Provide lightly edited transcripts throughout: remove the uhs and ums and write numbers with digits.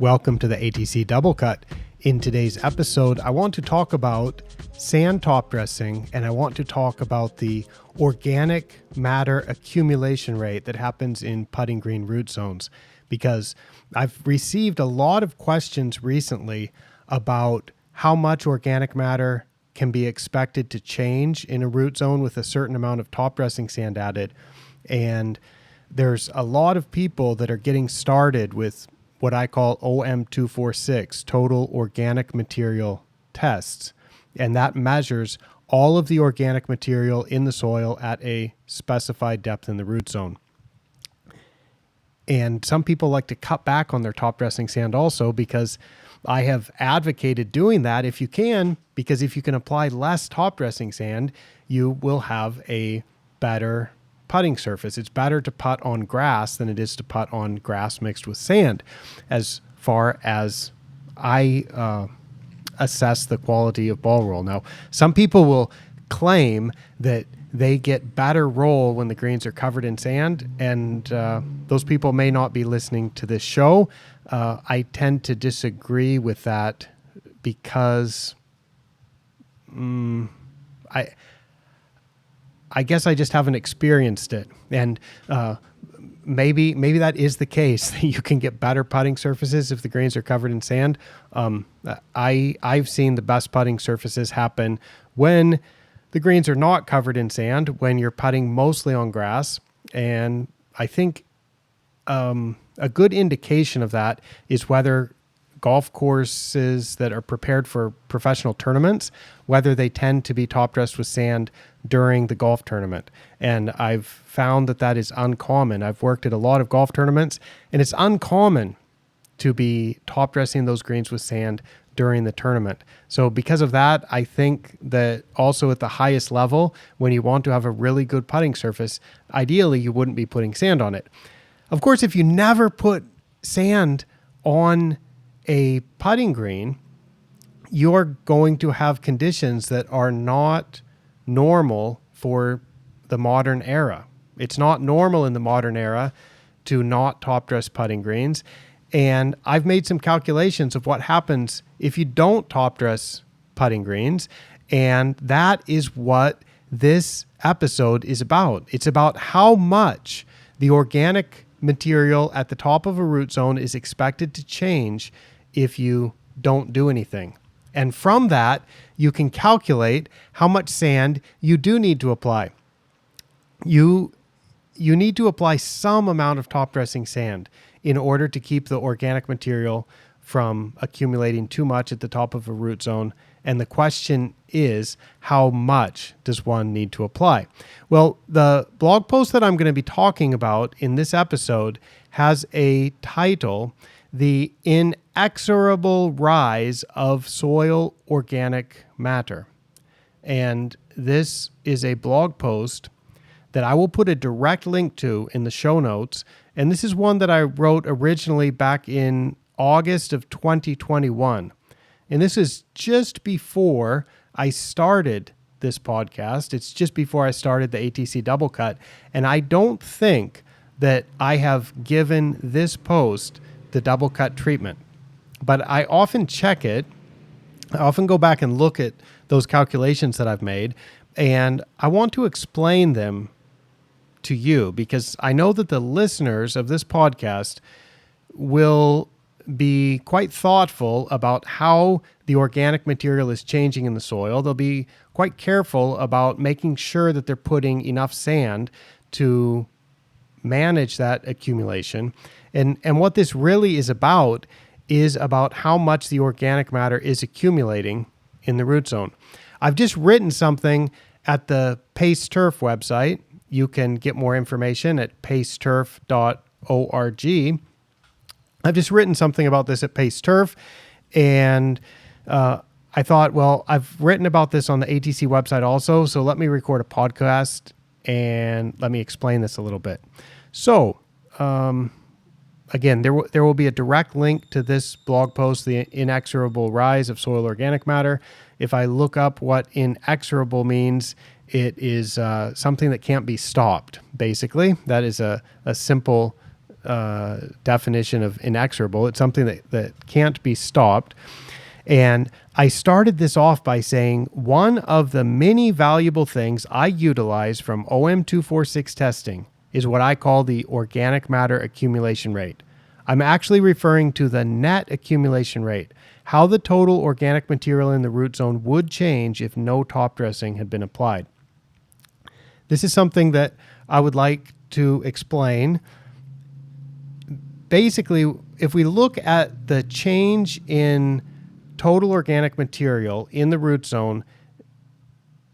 Welcome to the ATC Double Cut. In today's episode, I want to talk about sand top dressing, and I want to talk about the organic matter accumulation rate that happens in putting green root zones, because I've received a lot of questions recently about how much organic matter can be expected to change in a root zone with a certain amount of top dressing sand added. And there's a lot of people that are getting started with what I call OM246, total organic material tests. And that measures all of the organic material in the soil at a specified depth in the root zone. And some people like to cut back on their top dressing sand also, because I have advocated doing that if you can, because if you can apply less top dressing sand, you will have a better putting surface. It's better to putt on grass than it is to putt on grass mixed with sand, as far as I assess the quality of ball roll. Now, some people will claim that they get better roll when the greens are covered in sand, and those people may not be listening to this show. I tend to disagree with that because I guess I just haven't experienced it. And maybe that is the case, that you can get better putting surfaces if the greens are covered in sand. I've seen the best putting surfaces happen when the greens are not covered in sand, when you're putting mostly on grass. And I think a good indication of that is whether golf courses that are prepared for professional tournaments, whether they tend to be top dressed with sand during the golf tournament. And I've found that that is uncommon. I've worked at a lot of golf tournaments, and it's uncommon to be top dressing those greens with sand during the tournament. So because of that, I think that also at the highest level, when you want to have a really good putting surface, ideally you wouldn't be putting sand on it. Of course, if you never put sand on a putting green, you're going to have conditions that are not normal for the modern era. It's not normal in the modern era to not top dress putting greens. And I've made some calculations of what happens if you don't top dress putting greens. And that is what this episode is about. It's about how much the organic material at the top of a root zone is expected to change if you don't do anything. And from that, you can calculate how much sand you do need to apply. You need to apply some amount of top dressing sand in order to keep the organic material from accumulating too much at the top of a root zone. And the question is, how much does one need to apply? Well, the blog post that I'm going to be talking about in this episode has a title: The Inexorable Rise of Soil Organic Matter. And this is a blog post that I will put a direct link to in the show notes. And this is one that I wrote originally back in August of 2021. And this is just before I started this podcast. It's just before I started the ATC Double Cut. And I don't think that I have given this post the double cut treatment, but I often check it. I often go back and look at those calculations that I've made, and I want to explain them to you, because I know that the listeners of this podcast will be quite thoughtful about how the organic material is changing in the soil. They'll be quite careful about making sure that they're putting enough sand to manage that accumulation. And what this really is about how much the organic matter is accumulating in the root zone. I've just written something at the Pace Turf website. You can get more information at paceturf.org. I've just written something about this at Pace Turf, and I thought, well, I've written about this on the ATC website also, so let me record a podcast and let me explain this a little bit. So, again, there will be a direct link to this blog post, The Inexorable Rise of Soil Organic Matter. If I look up what inexorable means, it is something that can't be stopped, basically. That is a simple definition of inexorable. It's something that can't be stopped. And I started this off by saying one of the many valuable things I utilize from OM246 testing is what I call the organic matter accumulation rate. I'm actually referring to the net accumulation rate, how the total organic material in the root zone would change if no top dressing had been applied. This is something that I would like to explain. Basically, if we look at the change in total organic material in the root zone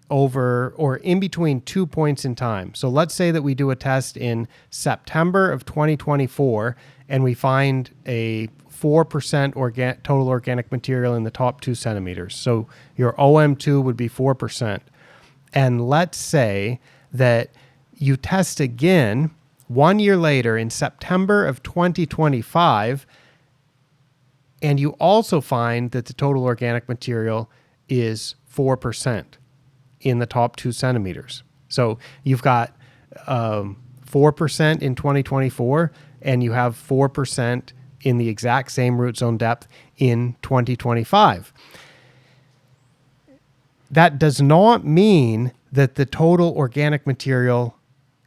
over or in between 2 points in time. So let's say that we do a test in September of 2024 and we find a 4% total organic material in the top 2 centimeters. So your OM2 would be 4%. And let's say that you test again 1 year later in September of 2025, and you also find that the total organic material is 4% in the top 2 centimeters. So you've got 4% in 2024, and you have 4% in the exact same root zone depth in 2025. That does not mean that the total organic material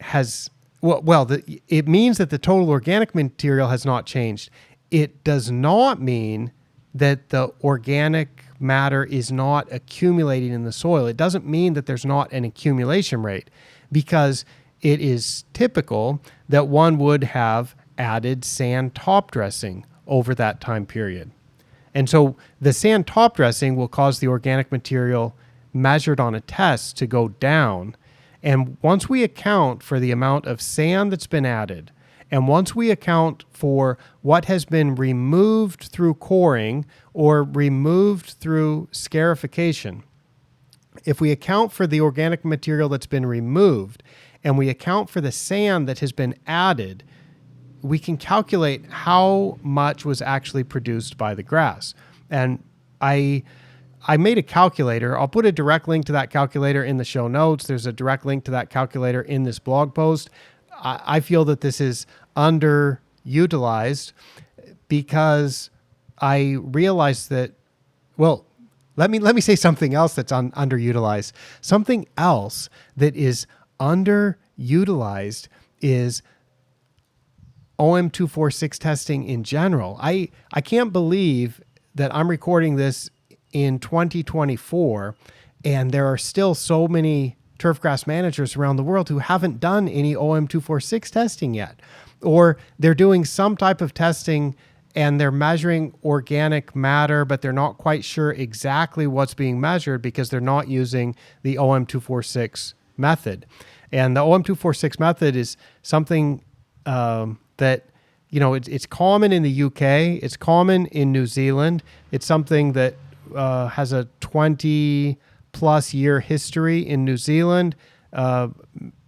has, it means that the total organic material has not changed. It does not mean that the organic matter is not accumulating in the soil. It doesn't mean that there's not an accumulation rate, because it is typical that one would have added sand top dressing over that time period. And so the sand top dressing will cause the organic material measured on a test to go down. And once we account for the amount of sand that's been added, and once we account for what has been removed through coring or removed through scarification, if we account for the organic material that's been removed and we account for the sand that has been added, we can calculate how much was actually produced by the grass. And I made a calculator. I'll put a direct link to that calculator in the show notes. There's a direct link to that calculator in this blog post. I feel that this is underutilized because I realized that, well, let me say something else that's underutilized. Something else that is underutilized is OM246 testing in general. I can't believe that I'm recording this in 2024 and there are still so many turfgrass managers around the world who haven't done any OM246 testing yet, or they're doing some type of testing and they're measuring organic matter, but they're not quite sure exactly what's being measured because they're not using the OM246 method. And the OM246 method is something that, it's common in the UK, it's common in New Zealand. It's something that has a 20 plus year history in New Zealand,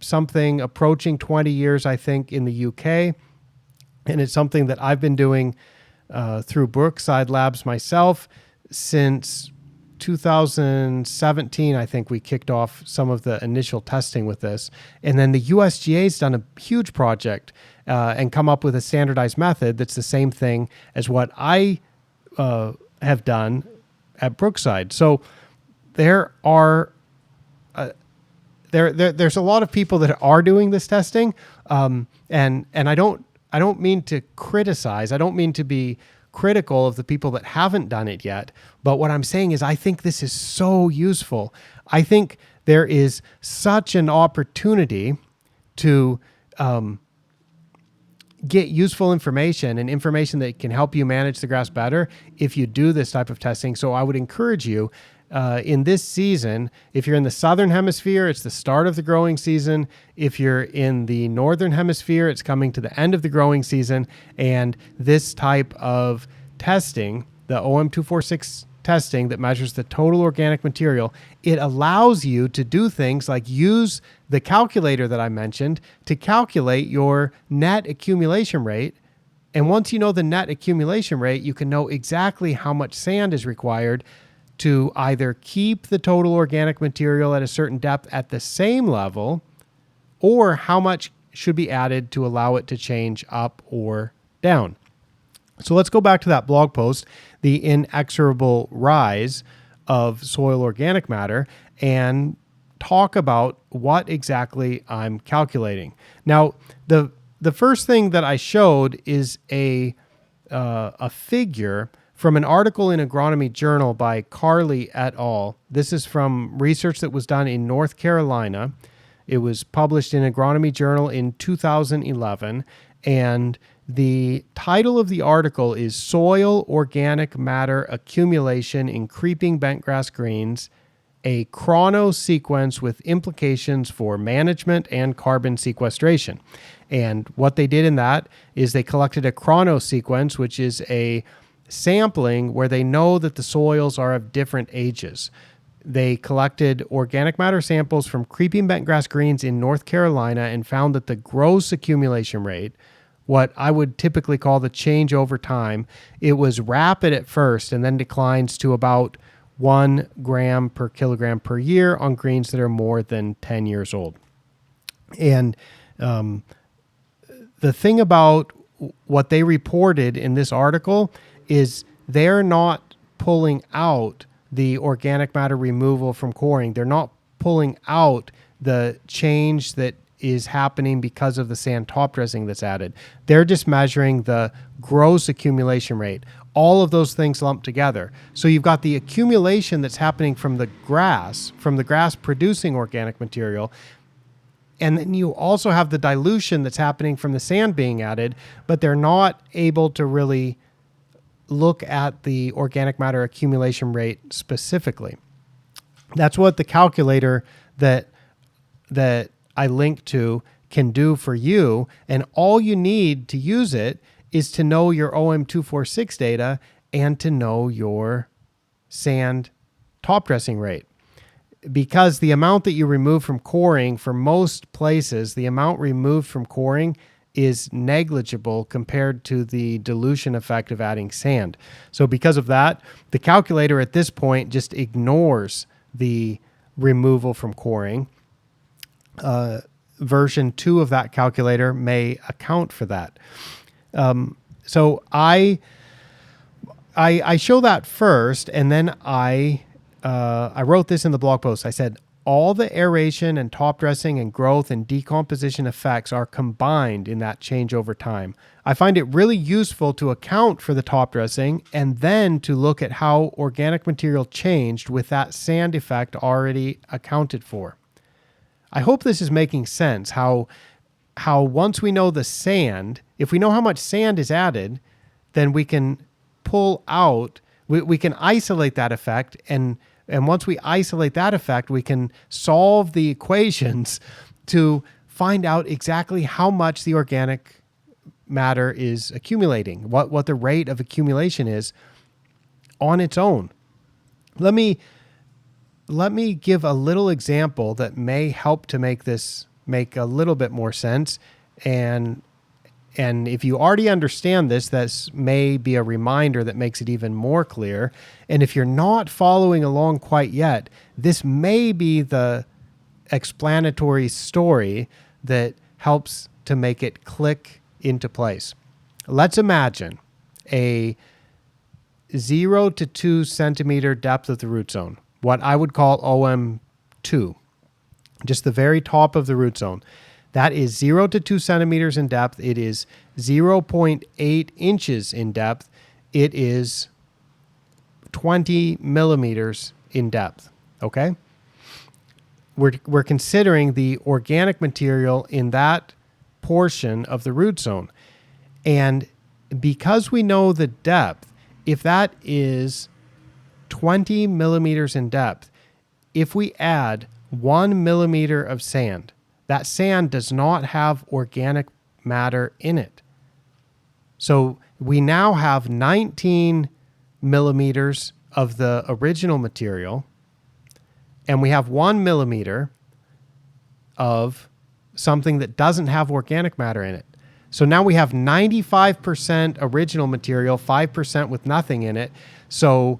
something approaching 20 years, I think, in the UK. And it's something that I've been doing through Brookside Labs myself since 2017. I think we kicked off some of the initial testing with this. And then the USGA's done a huge project and come up with a standardized method that's the same thing as what I have done at Brookside. So there are there's a lot of people that are doing this testing, and I don't mean to criticize. I don't mean to be critical of the people that haven't done it yet. But what I'm saying is I think this is so useful. I think there is such an opportunity to get useful information and information that can help you manage the grass better if you do this type of testing. So I would encourage you in this season, if you're in the southern hemisphere, it's the start of the growing season. If you're in the northern hemisphere, it's coming to the end of the growing season. And this type of testing, the OM246 testing that measures the total organic material, it allows you to do things like use the calculator that I mentioned to calculate your net accumulation rate. And once you know the net accumulation rate, you can know exactly how much sand is required to either keep the total organic material at a certain depth at the same level, or how much should be added to allow it to change up or down. So let's go back to that blog post, The Inexorable Rise of Soil Organic Matter, and talk about what exactly I'm calculating. Now, the first thing that I showed is a figure from an article in Agronomy Journal by Carley et al. This is from research that was done in North Carolina. It was published in Agronomy Journal in 2011, and the title of the article is Soil Organic Matter Accumulation in Creeping Bentgrass Greens, a chronosequence with implications for management and carbon sequestration. And what they did in that is they collected a chronosequence, which is a sampling where they know that the soils are of different ages. They collected organic matter samples from creeping bentgrass greens in North Carolina and found that the gross accumulation rate, what I would typically call the change over time, it was rapid at first and then declines to about 1 gram per kilogram per year on greens that are more than 10 years old. And the thing about what they reported in this article is they're not pulling out the organic matter removal from coring. They're not pulling out the change that is happening because of the sand top dressing that's added. They're just measuring the gross accumulation rate. All of those things lumped together. So you've got the accumulation that's happening from the grass producing organic material. And then you also have the dilution that's happening from the sand being added, but they're not able to really look at the organic matter accumulation rate specifically. That's what the calculator that I linked to can do for you. And all you need to use it is to know your OM246 data and to know your sand top dressing rate. Because the amount that you remove from coring, for most places, the amount removed from coring is negligible compared to the dilution effect of adding sand. So because of that, the calculator at this point just ignores the removal from coring. Version 2 of that calculator may account for that. So I show that first, and then I wrote this in the blog post. I said, all the aeration and top dressing and growth and decomposition effects are combined in that change over time. I find it really useful to account for the top dressing and then to look at how organic material changed with that sand effect already accounted for. I hope this is making sense, how once we know the sand, if we know how much sand is added, then we can pull out, we can isolate that effect, and once we isolate that effect, we can solve the equations to find out exactly how much the organic matter is accumulating, what the rate of accumulation is on its own. Let me give a little example that may help to make this make a little bit more sense. And if you already understand this, this may be a reminder that makes it even more clear. And if you're not following along quite yet, this may be the explanatory story that helps to make it click into place. Let's imagine a 0 to 2 centimeter depth of the root zone, what I would call OM2, just the very top of the root zone. That is 0 to 2 centimeters in depth. It is 0.8 inches in depth. It is 20 millimeters in depth, okay? We're considering the organic material in that portion of the root zone. And because we know the depth, if that is 20 millimeters in depth, if we add 1 millimeter of sand, that sand does not have organic matter in it. So we now have 19 millimeters of the original material, and we have 1 millimeter of something that doesn't have organic matter in it. So now we have 95% original material, 5% with nothing in it. So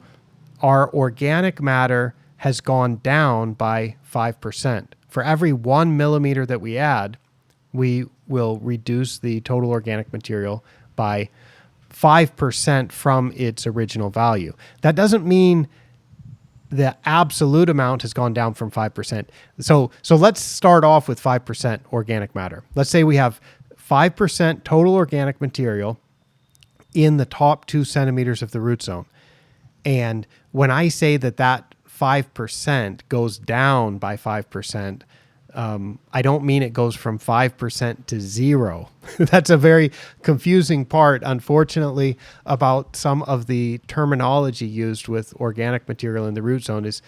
our organic matter has gone down by 5%. For every 1 millimeter that we add, we will reduce the total organic material by 5% from its original value. That doesn't mean the absolute amount has gone down from 5%. So let's start off with 5% organic matter. Let's say we have 5% total organic material in the top 2 centimeters of the root zone. And when I say that 5% goes down by 5%, I don't mean it goes from 5% to 0. That's a very confusing part, unfortunately, about some of the terminology used with organic material in the root zone is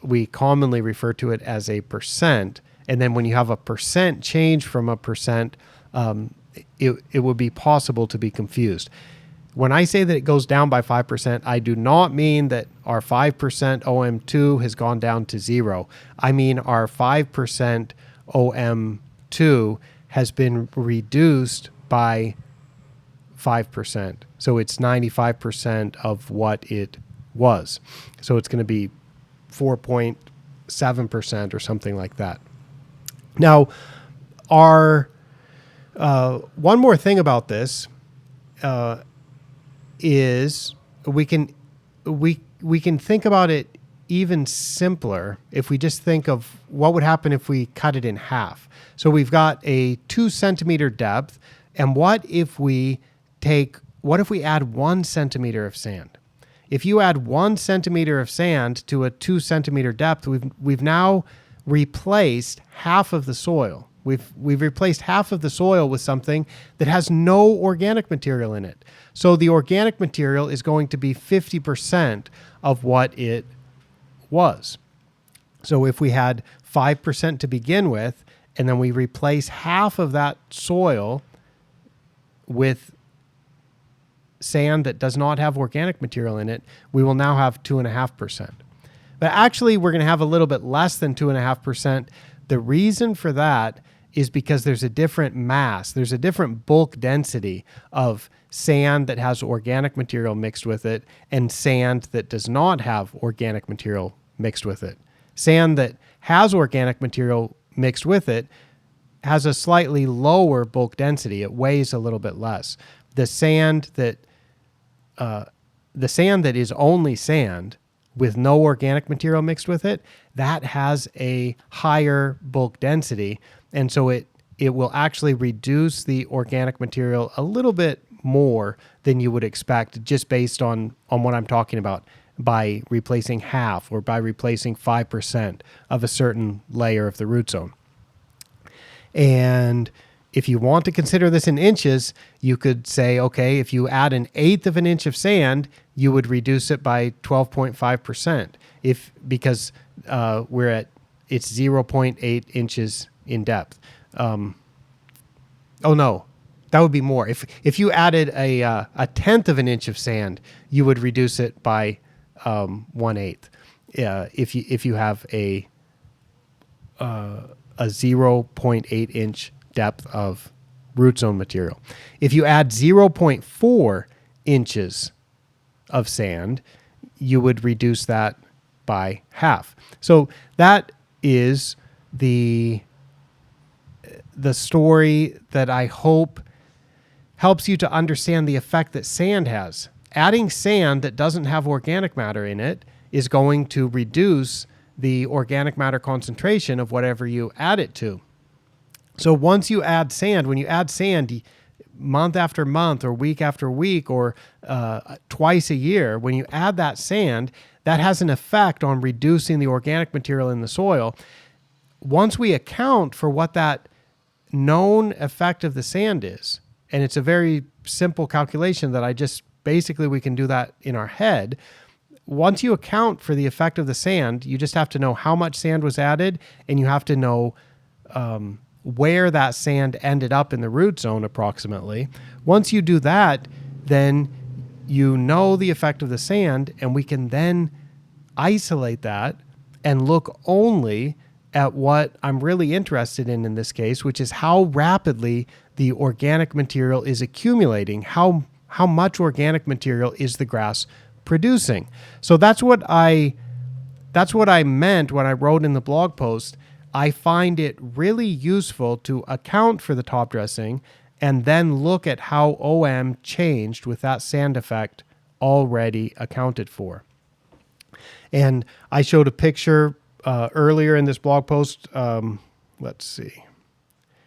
we commonly refer to it as a percent. And then when you have a percent change from a percent, it would be possible to be confused. When I say that it goes down by 5%, I do not mean that our 5% OM2 has gone down to 0. I mean our 5% OM2 has been reduced by 5%. So it's 95% of what it was. So it's going to be 4.7% or something like that. Now, our one more thing about this is we can think about it even simpler if we just think of what would happen if we cut it in half. So we've got a 2 centimeter depth, and what if we add 1 centimeter of sand? If you add 1 centimeter of sand to a 2 centimeter depth, we've now replaced half of the soil. We've replaced half of the soil with something that has no organic material in it. So the organic material is going to be 50% of what it was. So if we had 5% to begin with, and then we replace half of that soil with sand that does not have organic material in it, we will now have 2.5%. But actually, we're going to have a little bit less than 2.5%. The reason for that is because there's a different mass, there's a different bulk density of sand that has organic material mixed with it and sand that does not have organic material mixed with it. Sand that has organic material mixed with it has a slightly lower bulk density. It weighs a little bit less. The sand that is only sand with no organic material mixed with it, that has a higher bulk density. And so it will actually reduce the organic material a little bit more than you would expect just based on what I'm talking about by replacing half or by replacing 5% of a certain layer of the root zone. And if you want to consider this in inches, you could say, okay, if you add 1/8 of an inch of sand, you would reduce it by 12.5%. Because it's 0.8 inches in depth. Oh no, that would be more. If you added a 1/10 of an inch of sand, you would reduce it by 1/8. If you have a 0.8 inch depth of root zone material. If you add 0.4 inches of sand, you would reduce that by half. So that is the story that I hope helps you to understand the effect that sand has. Adding sand that doesn't have organic matter in it is going to reduce the organic matter concentration of whatever you add it to. So once you add sand, when you add sand month after month or week after week or twice a year, when you add that sand, that has an effect on reducing the organic material in the soil. Once we account for what that known effect of the sand is, and it's a very simple calculation that we can do that in our head. Once you account for the effect of the sand, you just have to know how much sand was added, and you have to know where that sand ended up in the root zone approximately. Once you do that, then you know the effect of the sand, and we can then isolate that and look only at what I'm really interested in this case, which is how rapidly the organic material is accumulating. How much organic material is the grass producing? So that's what I meant when I wrote in the blog post. I find it really useful to account for the top dressing and then look at how OM changed with that sand effect already accounted for. And I showed a picture earlier in this blog post. Let's see.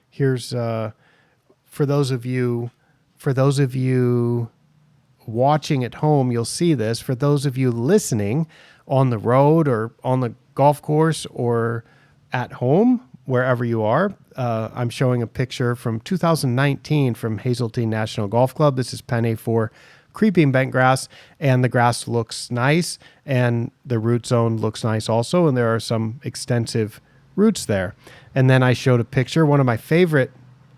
Here's for those of you watching at home, you'll see this. For those of you listening on the road or on the golf course or at home, wherever you are, I'm showing a picture from 2019 from Hazeltine National Golf Club. This is Pen A4 creeping bent grass, and the grass looks nice, and the root zone looks nice also, and there are some extensive roots there. And then I showed a picture, one of my favorite.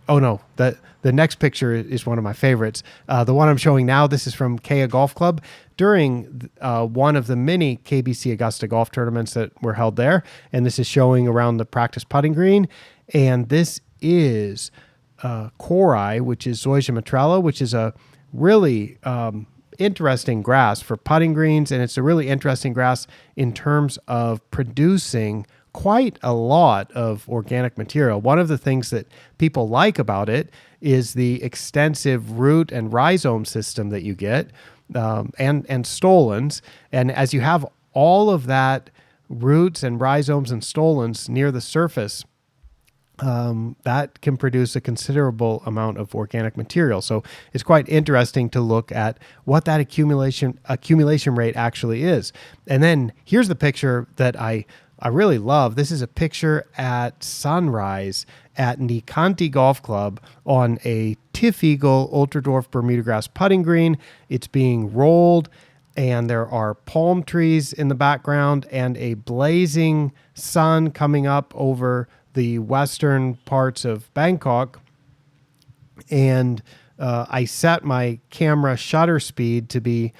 Oh no, the next picture is one of my favorites. The one I'm showing now, this is from Kea Golf Club during one of the many KBC Augusta golf tournaments that were held there. And this is showing around the practice putting green. And this is Cori, which is Zoysia matrella, which is a really interesting grass for putting greens. And it's a really interesting grass in terms of producing quite a lot of organic material. One of the things that people like about it is the extensive root and rhizome system that you get, and stolons. And as you have all of that roots and rhizomes and stolons near the surface, that can produce a considerable amount of organic material. So it's quite interesting to look at what that accumulation rate actually is. And then here's the picture that I really love. This is a picture at sunrise at Nikanti Golf Club on a Tiff Eagle Ultra Dwarf Bermuda Grass putting green. It's being rolled, and there are palm trees in the background and a blazing sun coming up over the western parts of Bangkok. And I set my camera shutter speed to be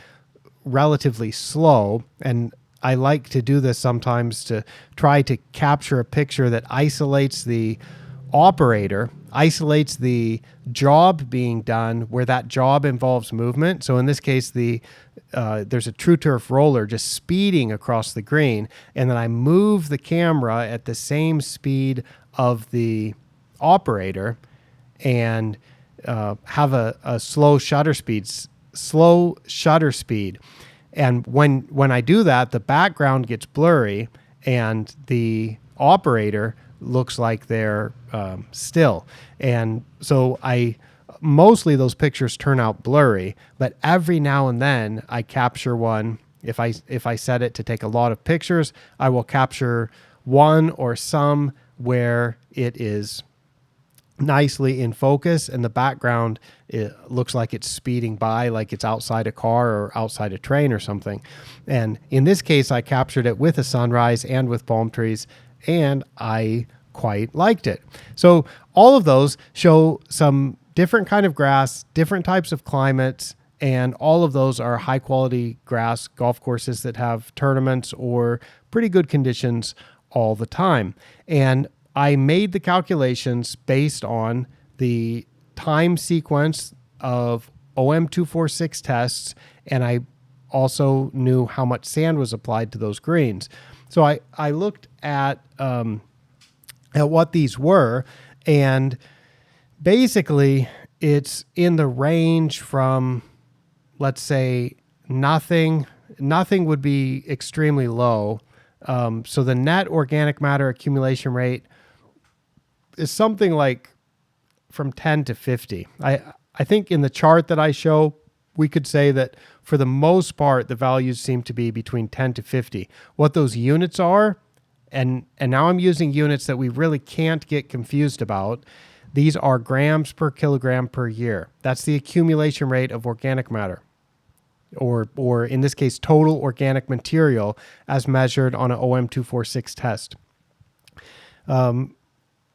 relatively slow, and I like to do this sometimes to try to capture a picture that isolates the operator, isolates the job being done where that job involves movement. So in this case, there's a true turf roller just speeding across the green, and then I move the camera at the same speed of the operator and have a slow shutter speed. And when I do that, the background gets blurry and the operator looks like they're still. And so mostly those pictures turn out blurry, but every now and then I capture one. If I set it to take a lot of pictures, I will capture one or some where it is nicely in focus and the background, it looks like it's speeding by, like it's outside a car or outside a train or something. And in this case, I captured it with a sunrise and with palm trees, and I quite liked it. So all of those show some different kind of grass, different types of climates, and all of those are high quality grass golf courses that have tournaments or pretty good conditions all the time. And I made the calculations based on the time sequence of OM246 tests, and I also knew how much sand was applied to those greens. So I looked at what these were, and basically it's in the range from, let's say, nothing would be extremely low. So the net organic matter accumulation rate is something like from 10 to 50. I think in the chart that I show, we could say that for the most part, the values seem to be between 10 to 50. What those units are, and now I'm using units that we really can't get confused about. These are grams per kilogram per year. That's the accumulation rate of organic matter, or in this case, total organic material as measured on an OM246 test.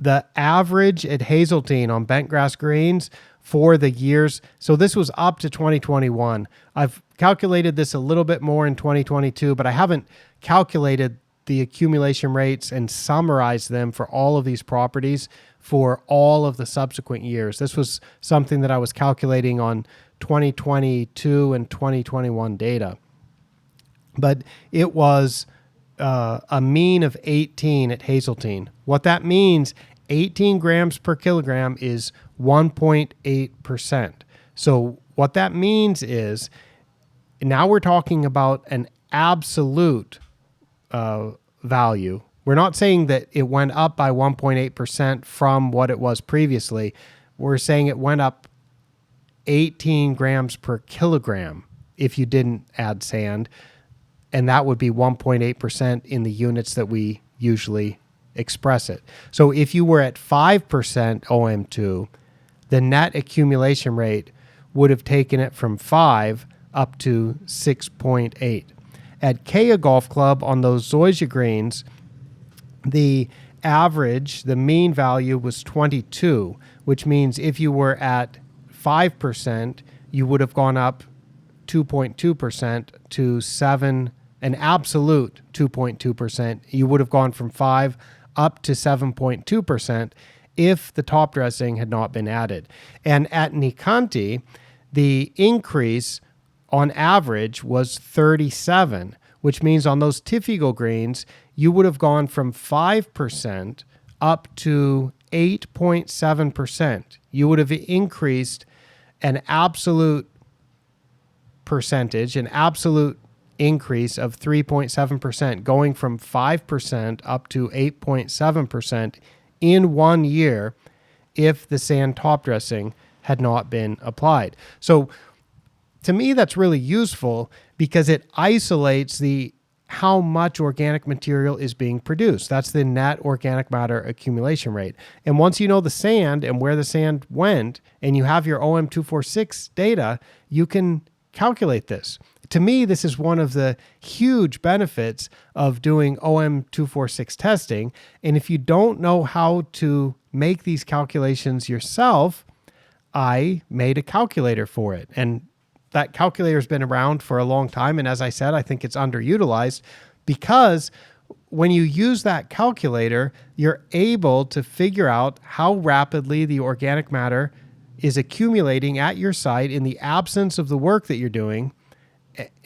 The average at Hazeltine on bent grass greens for the years, so this was up to 2021. I've calculated this a little bit more in 2022, but I haven't calculated the accumulation rates and summarized them for all of these properties for all of the subsequent years. This was something that I was calculating on 2022 and 2021 data. But it was a mean of 18 at Hazeltine. What that means, 18 grams per kilogram is 1.8%. So what that means is now we're talking about an absolute value. We're not saying that it went up by 1.8% from what it was previously. We're saying it went up 18 grams per kilogram if you didn't add sand, and that would be 1.8% in the units that we usually express it. So if you were at 5% OM2, the net accumulation rate would have taken it from 5 up to 6.8. At Kea Golf Club on those Zoysia greens, the average, the mean value was 22, which means if you were at 5%, you would have gone up 2.2% to 7, an absolute 2.2%. You would have gone from 5 up to 7.2% if the top dressing had not been added. And at Nikanti, the increase on average was 37, which means on those Tifigo greens, you would have gone from 5% up to 8.7%. You would have increased an absolute percentage, an absolute increase of 3.7%, going from 5% up to 8.7% in 1 year if the sand top dressing had not been applied. So to me, that's really useful because it isolates how much organic material is being produced. That's the net organic matter accumulation rate. And once you know the sand and where the sand went, and you have your OM246 data, you can calculate this. To me, this is one of the huge benefits of doing OM246 testing. And if you don't know how to make these calculations yourself, I made a calculator for it. And that calculator has been around for a long time. And as I said, I think it's underutilized because when you use that calculator, you're able to figure out how rapidly the organic matter is accumulating at your site in the absence of the work that you're doing,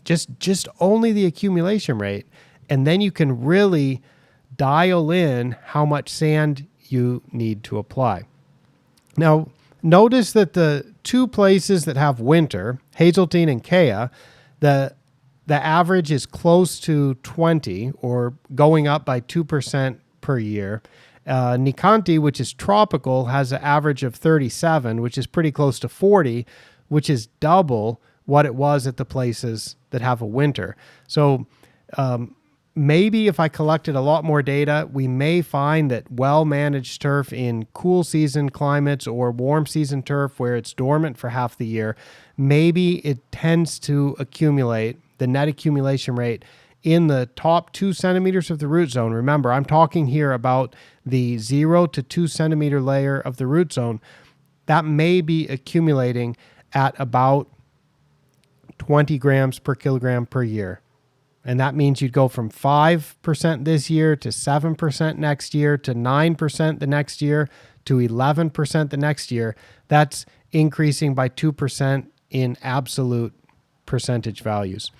just only the accumulation rate. And then you can really dial in how much sand you need to apply. Now, notice that the two places that have winter, Hazeltine and Kea, the average is close to 20 or going up by 2% per year. Nikanti, which is tropical, has an average of 37, which is pretty close to 40, which is double what it was at the places that have a winter. So maybe if I collected a lot more data, we may find that well-managed turf in cool season climates or warm season turf where it's dormant for half the year, maybe it tends to accumulate, the net accumulation rate, in the top 2 centimeters of the root zone. Remember, I'm talking here about the 0 to 2 centimeter layer of the root zone. That may be accumulating at about 20 grams per kilogram per year. And that means you'd go from 5% this year to 7% next year to 9% the next year to 11% the next year. That's increasing by 2% in absolute percentage values.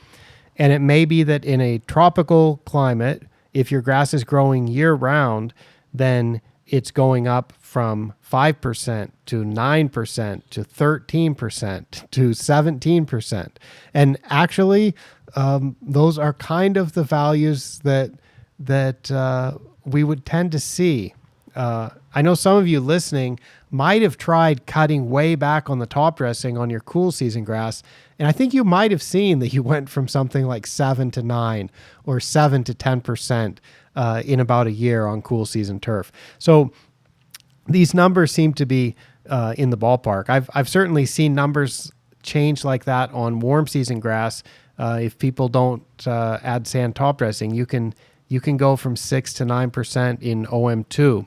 And it may be that in a tropical climate, if your grass is growing year-round, then it's going up from 5% to 9% to 13% to 17%. And actually, those are kind of the values that we would tend to see. I know some of you listening might have tried cutting way back on the top dressing on your cool season grass, and I think you might have seen that you went from something like 7 to 9 or 7 to 10% in about a year on cool season turf. So these numbers seem to be in the ballpark. I've certainly seen numbers change like that on warm season grass. If people don't add sand top dressing, you can go from 6 to 9% in OM2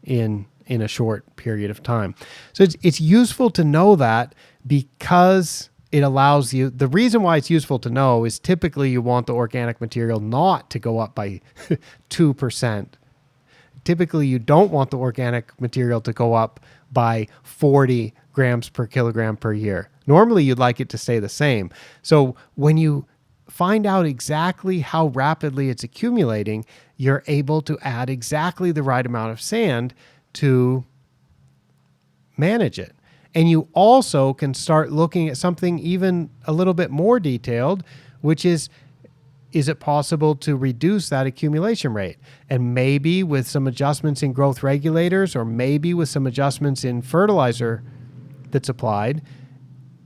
in a short period of time. So it's useful to know that because it allows you, the reason why it's useful to know is typically you want the organic material not to go up by 2%. Typically you don't want the organic material to go up by 40 grams per kilogram per year. Normally you'd like it to stay the same. So when you find out exactly how rapidly it's accumulating, you're able to add exactly the right amount of sand to manage it. And you also can start looking at something even a little bit more detailed, which is it possible to reduce that accumulation rate? And maybe with some adjustments in growth regulators, or maybe with some adjustments in fertilizer that's applied,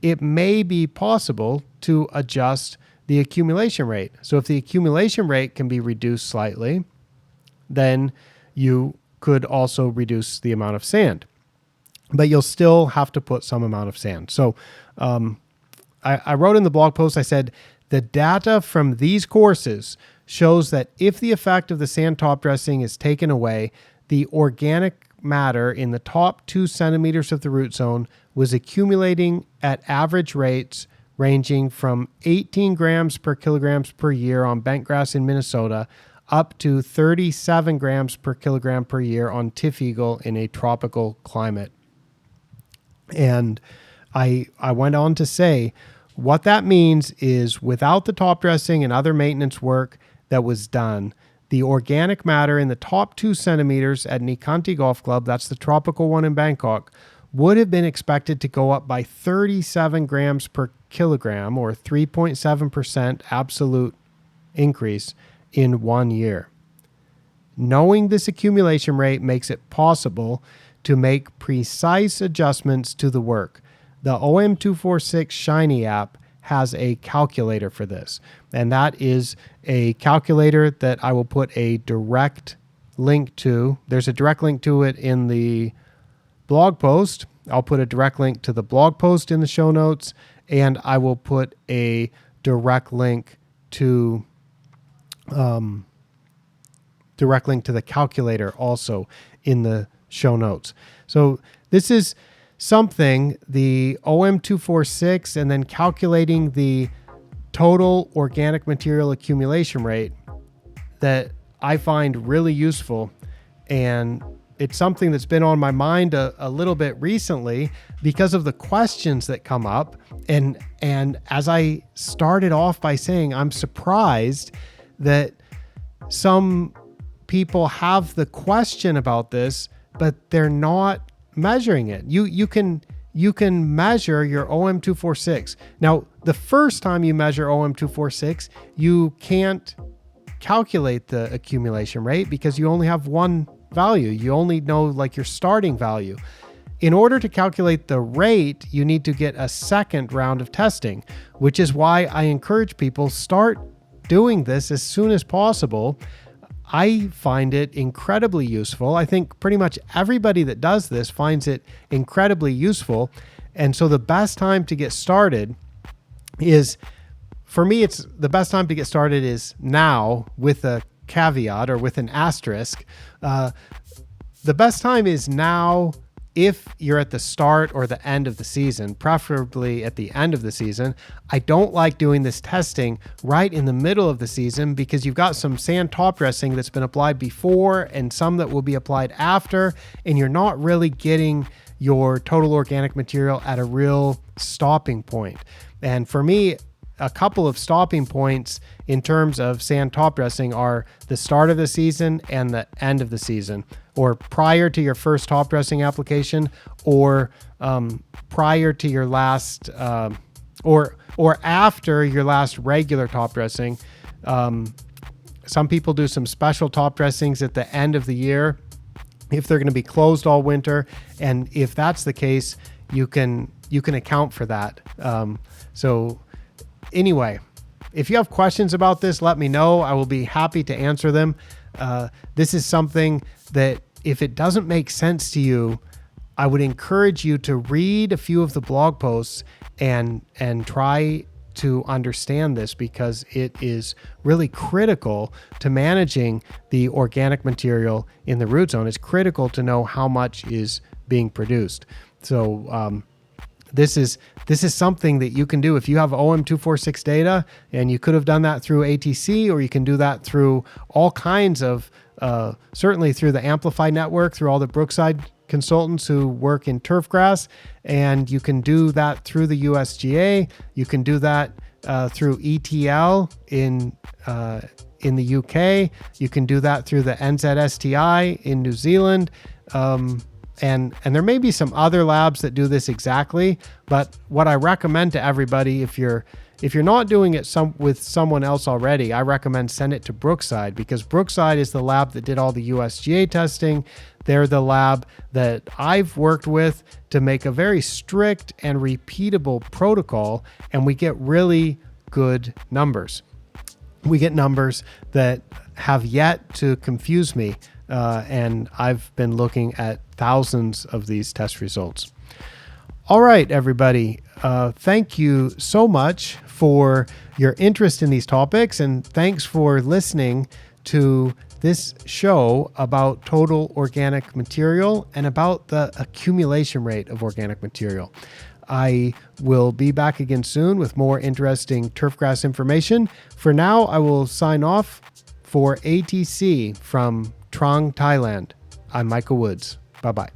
it may be possible to adjust the accumulation rate. So if the accumulation rate can be reduced slightly, then you could also reduce the amount of sand. But you'll still have to put some amount of sand. So I wrote in the blog post, I said, the data from these courses shows that if the effect of the sand top dressing is taken away, the organic matter in the top 2 centimeters of the root zone was accumulating at average rates ranging from 18 grams per kilograms per year on bentgrass in Minnesota up to 37 grams per kilogram per year on tiff-eagle in a tropical climate. And I went on to say, what that means is without the top dressing and other maintenance work that was done, the organic matter in the top 2 centimeters at Nikanti Golf Club, that's the tropical one in Bangkok, would have been expected to go up by 37 grams per kilogram, or 3.7% absolute increase in 1 year. Knowing this accumulation rate makes it possible to make precise adjustments to the work. The OM246 Shiny app has a calculator for this, and that is a calculator that I will put a direct link to. There's a direct link to it in the blog post. I'll put a direct link to the blog post in the show notes, and I will put a direct link to the calculator also in the show notes. So this is something, the OM246, and then calculating the total organic material accumulation rate, that I find really useful. And it's something that's been on my mind a little bit recently because of the questions that come up. And as I started off by saying, I'm surprised that some people have the question about this, but they're not measuring it. You can measure your OM246. Now, the first time you measure OM246, you can't calculate the accumulation rate because you only have one value. You only know like your starting value. In order to calculate the rate, you need to get a second round of testing, which is why I encourage people start doing this as soon as possible. I find it incredibly useful. I think pretty much everybody that does this finds it incredibly useful. And so the best time to get started is, for me, it's the best time to get started is now, with a caveat or with an asterisk. The best time is now if you're at the start or the end of the season, preferably at the end of the season. I don't like doing this testing right in the middle of the season because you've got some sand top dressing that's been applied before and some that will be applied after, and you're not really getting your total organic material at a real stopping point. And for me, a couple of stopping points in terms of sand top dressing are the start of the season and the end of the season, or prior to your first top dressing application, or prior to your last, or after your last regular top dressing. Some people do some special top dressings at the end of the year if they're going to be closed all winter, and if that's the case, you can account for that. So anyway, if you have questions about this, let me know. I will be happy to answer them. This is something that, if it doesn't make sense to you, I would encourage you to read a few of the blog posts and try to understand this, because it is really critical to managing the organic material in the root zone. It's critical to know how much is being produced. So this is something that you can do if you have OM246 data, and you could have done that through ATC, or you can do that through all kinds of, certainly through the Amplify network, through all the Brookside consultants who work in turf grass, and you can do that through the USGA. You can do that through ETL in the UK. You can do that through the NZSTI in New Zealand. And there may be some other labs that do this exactly, but what I recommend to everybody, if you're not doing it with someone else already, I recommend send it to Brookside, because Brookside is the lab that did all the USGA testing. They're the lab that I've worked with to make a very strict and repeatable protocol, and we get really good numbers. We get numbers that have yet to confuse me, and I've been looking at thousands of these test results. All right, everybody. Thank you so much for your interest in these topics, and thanks for listening to this show about total organic material and about the accumulation rate of organic material. I will be back again soon with more interesting turfgrass information. For now, I will sign off for ATC from Trang, Thailand. I'm Michael Woods. Bye-bye.